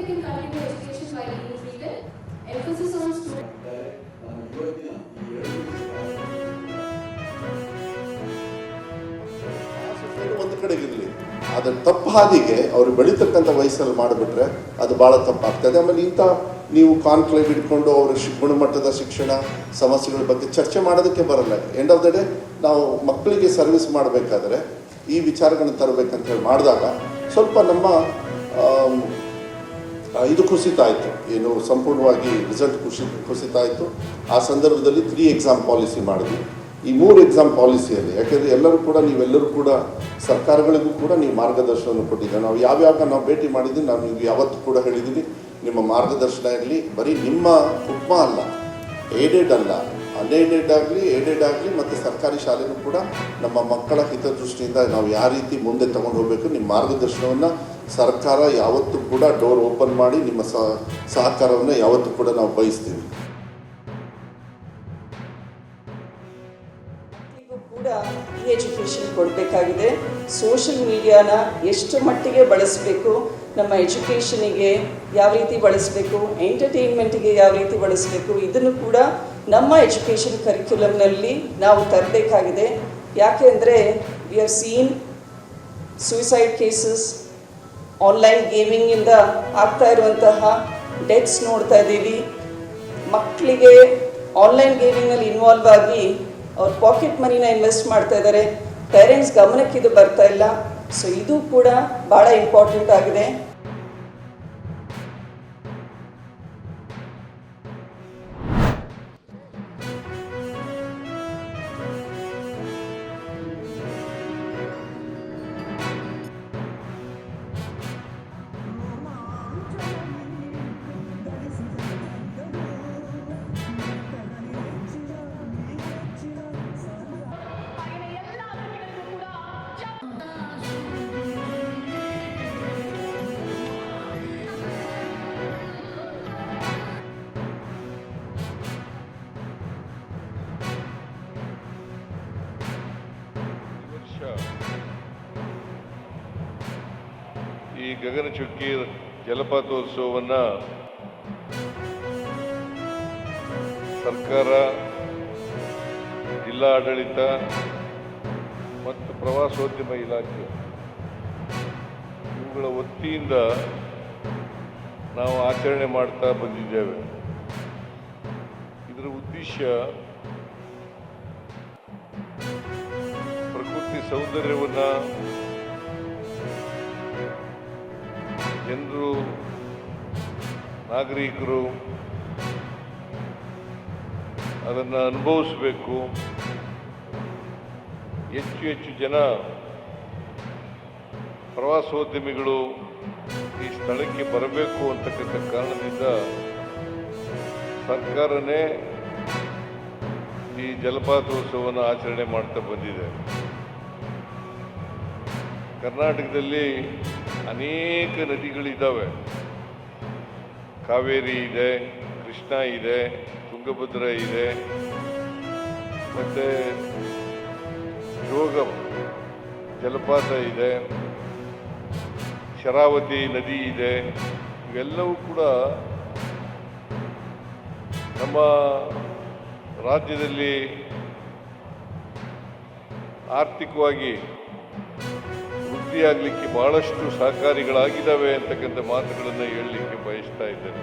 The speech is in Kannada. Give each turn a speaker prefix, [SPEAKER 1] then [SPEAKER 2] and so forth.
[SPEAKER 1] can continue education while being treated. Emphasis on student.
[SPEAKER 2] ಒಂದು ಕಡೆಗಿರಲಿ, ಅದರ ತಪ್ಪು ಹಾದಿಗೆ ಅವರು ಬೆಳೀತಕ್ಕಂಥ ವಯಸ್ಸಲ್ಲಿ ಮಾಡಿಬಿಟ್ರೆ ಅದು ಭಾಳ ತಪ್ಪಾಗ್ತದೆ. ಆಮೇಲೆ ನೀವು ಕಾನ್ಕ್ಲೇವ್ ಇಟ್ಕೊಂಡು ಅವರ ಗುಣಮಟ್ಟದ ಶಿಕ್ಷಣ ಸಮಸ್ಯೆಗಳ ಬಗ್ಗೆ ಚರ್ಚೆ ಮಾಡೋದಕ್ಕೆ ಬರಲ್ಲ. ಎಂಡ್ ಆಫ್ ದ ಡೇ ನಾವು ಮಕ್ಕಳಿಗೆ ಸರ್ವಿಸ್ ಮಾಡಬೇಕಾದ್ರೆ ಈ ವಿಚಾರಗಳನ್ನು ತರಬೇಕಂತ ಹೇಳಿ ಮಾಡಿದಾಗ ಸ್ವಲ್ಪ ನಮ್ಮ ಇದು ಕುಸಿತ ಆಯಿತು, ಏನು ಸಂಪೂರ್ಣವಾಗಿ ರಿಸಲ್ಟ್ ಕುಸಿತ ಆಯಿತು. ಆ ಸಂದರ್ಭದಲ್ಲಿ 3 ಎಕ್ಸಾಮ್ ಪಾಲಿಸಿ ಮಾಡಿದ್ವಿ. ಈ 3 ಎಕ್ಸಾಮ್ ಪಾಲಿಸಿಯಲ್ಲಿ ಯಾಕೆಂದರೆ ನೀವೆಲ್ಲರೂ ಕೂಡ ಸರ್ಕಾರಗಳಿಗೂ ಕೂಡ ನೀವು ಮಾರ್ಗದರ್ಶನವನ್ನು ಕೊಟ್ಟಿದ್ದೀವಿ. ನಾವು ಯಾವ್ಯಾವ ನಾವು ಭೇಟಿ ಮಾಡಿದ್ದೀವಿ, ನಾನು ನೀವು ಯಾವತ್ತೂ ಕೂಡ ಹೇಳಿದ್ದೀನಿ, ನಿಮ್ಮ ಮಾರ್ಗದರ್ಶನ ಇರಲಿ. ಬರೀ ನಿಮ್ಮ ಕುಟುಂಬ ಅಲ್ಲ, ಏಡೆಡ್ ಅಲ್ಲ, ಅನ್ಏಡೆಡ್ ಆಗಲಿ ಮತ್ತು ಸರ್ಕಾರಿ ಶಾಲೆನೂ ಕೂಡ ನಮ್ಮ ಮಕ್ಕಳ ಹಿತದೃಷ್ಟಿಯಿಂದ ನಾವು ಯಾವ ರೀತಿ ಮುಂದೆ ತಗೊಂಡು ಹೋಗಬೇಕು, ನಿಮ್ಮ ಮಾರ್ಗದರ್ಶನವನ್ನು ಸರ್ಕಾರ ಯಾವತ್ತೂ ಕೂಡ ಡೋರ್ ಓಪನ್ ಮಾಡಿ ನಿಮ್ಮ ಸಹಕಾರವನ್ನು ಯಾವತ್ತೂ ಕೂಡ ನಾವು ಬಯಸ್ತೀವಿ.
[SPEAKER 3] ಕೂಡ ಈ ಎಜುಕೇಷನ್ ಕೊಡಬೇಕಾಗಿದೆ. ಸೋಷಿಯಲ್ ಮೀಡಿಯಾನ ಎಷ್ಟು ಮಟ್ಟಿಗೆ ಬಳಸಬೇಕು, ನಮ್ಮ ಎಜುಕೇಷನಿಗೆ ಯಾವ ರೀತಿ ಬಳಸಬೇಕು, ಎಂಟರ್ಟೈನ್ಮೆಂಟಿಗೆ ಯಾವ ರೀತಿ ಬಳಸಬೇಕು, ಇದನ್ನು ಕೂಡ ನಮ್ಮ ಎಜುಕೇಷನ್ ಕರಿಕ್ಯುಲಮ್ನಲ್ಲಿ ನಾವು ತರಬೇಕಾಗಿದೆ. ಯಾಕೆ ಅಂದರೆ we have seen suicide cases, online ಗೇಮಿಂಗಿಂದ ಆಗ್ತಾ ಇರುವಂತಹ ಡೆತ್ಸ್ ನೋಡ್ತಾ ಇದ್ದೀವಿ. ಮಕ್ಕಳಿಗೆ ಆನ್ಲೈನ್ ಗೇಮಿಂಗ್ನಲ್ಲಿ ಇನ್ವಾಲ್ವ್ ಆಗಿ ಅವ್ರ ಪಾಕೆಟ್ ಮನಿನ ಇನ್ವೆಸ್ಟ್ ಮಾಡ್ತಾ ಇದ್ದಾರೆ. ಪೇರೆಂಟ್ಸ್ ಗಮನಕ್ಕೆ ಇದು ಬರ್ತಾ ಇಲ್ಲ. ಸೊ ಇದು ಕೂಡ ಭಾಳ ಇಂಪಾರ್ಟೆಂಟ್ ಆಗಿದೆ.
[SPEAKER 4] ಈ ಗಗನಚುಕ್ಕಿ ಜಲಪಾತೋತ್ಸವವನ್ನು ಸರ್ಕಾರ, ಜಿಲ್ಲಾ ಆಡಳಿತ ಮತ್ತು ಪ್ರವಾಸೋದ್ಯಮ ಇಲಾಖೆ ಇವುಗಳ ವತಿಯಿಂದ ನಾವು ಆಚರಣೆ ಮಾಡ್ತಾ ಬಂದಿದ್ದೇವೆ. ಇದರ ಉದ್ದೇಶ ಪ್ರಕೃತಿ ಸೌಂದರ್ಯವನ್ನು ಜನರು, ನಾಗರಿಕರು ಅದನ್ನು ಅನುಭವಿಸಬೇಕು. ಹೆಚ್ಚು ಜನ ಪ್ರವಾಸೋದ್ಯಮಿಗಳು ಈ ಸ್ಥಳಕ್ಕೆ ಬರಬೇಕು ಅಂತಕ್ಕಂಥ ಕಾರಣದಿಂದ ಸರ್ಕಾರನೇ ಈ ಜಲಪಾತೋತ್ಸವವನ್ನು ಆಚರಣೆ ಮಾಡ್ತಾ ಬಂದಿದೆ. ಕರ್ನಾಟಕದಲ್ಲಿ ಅನೇಕ ನದಿಗಳಿದ್ದಾವೆ. ಕಾವೇರಿ ಇದೆ, ಕೃಷ್ಣ ಇದೆ, ತುಂಗಭದ್ರಾ ಇದೆ, ಮತ್ತು ಯೋಗ ಜಲಪಾತ ಇದೆ, ಶರಾವತಿ ನದಿ ಇದೆ. ಇವೆಲ್ಲವೂ ಕೂಡ ನಮ್ಮ ರಾಜ್ಯದಲ್ಲಿ ಆರ್ಥಿಕವಾಗಿ ವೃದ್ಧಿಯಾಗಲಿಕ್ಕೆ ಬಹಳಷ್ಟು ಸಹಕಾರಿಗಳಾಗಿದ್ದಾವೆ ಅಂತಕ್ಕಂಥ ಮಾತುಗಳನ್ನು ಹೇಳಲಿಕ್ಕೆ ಬಯಸ್ತಾ ಇದ್ದೇನೆ.